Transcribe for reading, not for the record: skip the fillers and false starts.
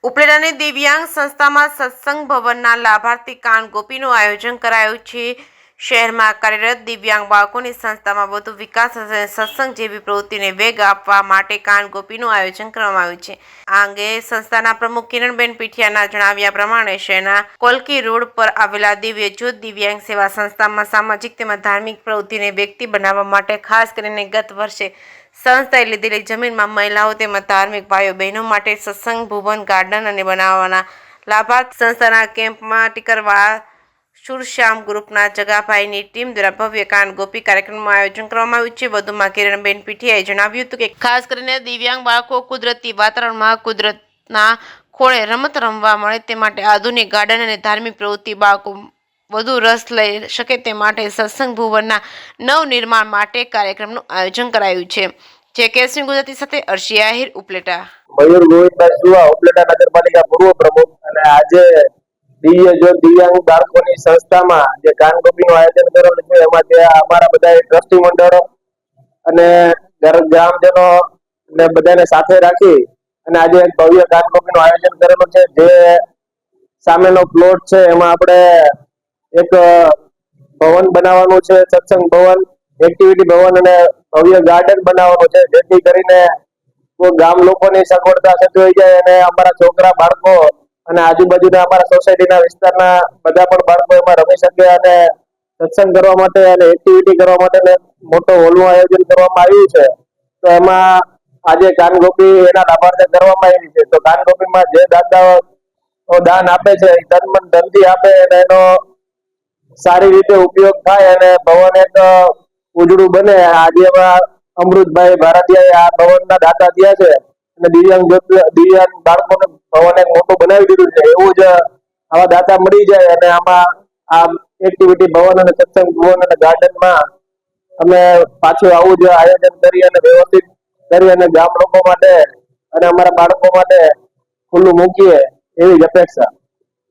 ઉપલેટાની દિવ્યાંગ સંસ્થામાં સત્સંગ ભવનના લાભાર્થી કાન ગોપીનું આયોજન કરાયું છે. શહેરમાં કાર્યરત દિવ્યાંગ બાળકોની સંસ્થામાં વધુ વિકાસ અને સત્સંગ જેવી પ્રવૃત્તિને વેગ આપવા માટે કાન ગોપીનું આયોજન કરવામાં આવ્યું છે. આ અંગે સંસ્થાના પ્રમુખ કિરણબેન પીઠિયાના જણાવ્યા પ્રમાણે શહેરના કોલકી રોડ પર આવેલા દિવ્ય જ્યોત દિવ્યાંગ સેવા સંસ્થામાં સામાજિક તેમજ ધાર્મિક પ્રવૃત્તિને વ્યક્તિ બનાવવા માટે ખાસ કરીને ગત વર્ષે સંસ્થાએ લીધેલી જમીનમાં મહિલાઓ તેમજ ધાર્મિક ભાઈઓ બહેનો માટે સત્સંગ ભુવન ગાર્ડન અને બનાવવાના લાભાર્થી સંસ્થાના કેમ્પમાં ટીકરવાળા સુરશ્યામ ગ્રુપના જગાભાઈની ટીમ દ્વારા ભવ્ય કાન ગોપી કાર્યક્રમનું આયોજન કરવામાં આવ્યું છે. વધુમાં કિરણબેન પીઠિયાએ જણાવ્યું હતું કે ખાસ કરીને દિવ્યાંગ બાળકો કુદરતી વાતાવરણમાં કુદરતના ખોળે રમત રમવા મળે તે માટે આધુનિક ગાર્ડન અને ધાર્મિક પ્રવૃત્તિ બાળકો વધુ રસ લઈ શકે તે માટે સત્સંગ ભુવનના નવનિર્માણ માટે કાર્યક્રમનું આયોજન કરાયું છે. જે કેસરી ગુજરાતી સાથે અર્શી આહિર, ઉપલેટા. મયુર ગોવિંદભાઈ સુવા, ઉપલેટા નગરપાલિકા પૂર્વ પ્રમુખ. અને આજે દિવ્ય જ્યોત દિવ્યાંગ બાળકોની સંસ્થામાં જે કાન ગોપીનું આયોજન કરેલું છે એમાં ત્યાં અમારા બધા ટ્રસ્ટી મંડળો અને ગ્રામજનો ને બધાને સાથે રાખી અને આજે એક ભવ્ય કાન ગોપીનું આયોજન કરેલું છે. જે સામેનો પ્લોટ છે એમાં આપણે એક ભવન બનાવવાનું છે, સત્સંગ ભવન, એક્ટિવિટી ભવન અને ભવ્ય ગાર્ડન બનાવવાનું છે, જેથી કરીને ગામ લોકોની સગવડતા સચવાઈ જાય અને અમારા છોકરા બાળકો અને આજુબાજુના અમારા સોસાયટીના વિસ્તારના બધા પણ બાળકો એમાં રમી શકે અને સત્સંગ કરવા માટે અને એક્ટિવિટી કરવા માટે મોટો હોલનું આયોજન કરવામાં આવ્યું છે. તો એમાં આજે કાન ગોપી એના લાભાર્થે કરવામાં આવી છે. તો કાન ગોપીમાં જે દાતાઓ દાન આપે છે એ તન મન ધનથી આપે અને એનો સારી રીતે ઉપયોગ થાય અને ભવન એક ઉજળું બને. આજે અમૃતભાઈ ભારતીય આ ભવનના દાતા થયા છે અને દિવ્યાંગ બાળકોને ભવન એક મોટું બનાવી દીધું છે. એવું જ આવા દાતા મળી જાય અને આમાં આ એક્ટિવિટી ભવન અને સત્સંગ ભવન અને ગાર્ડનમાં અમે પાછું આવું જ આયોજન કરી અને વ્યવસ્થિત કરી અને ગામ લોકો માટે અને અમારા બાળકો માટે ખુલ્લું મૂકીએ એવી જ અપેક્ષા.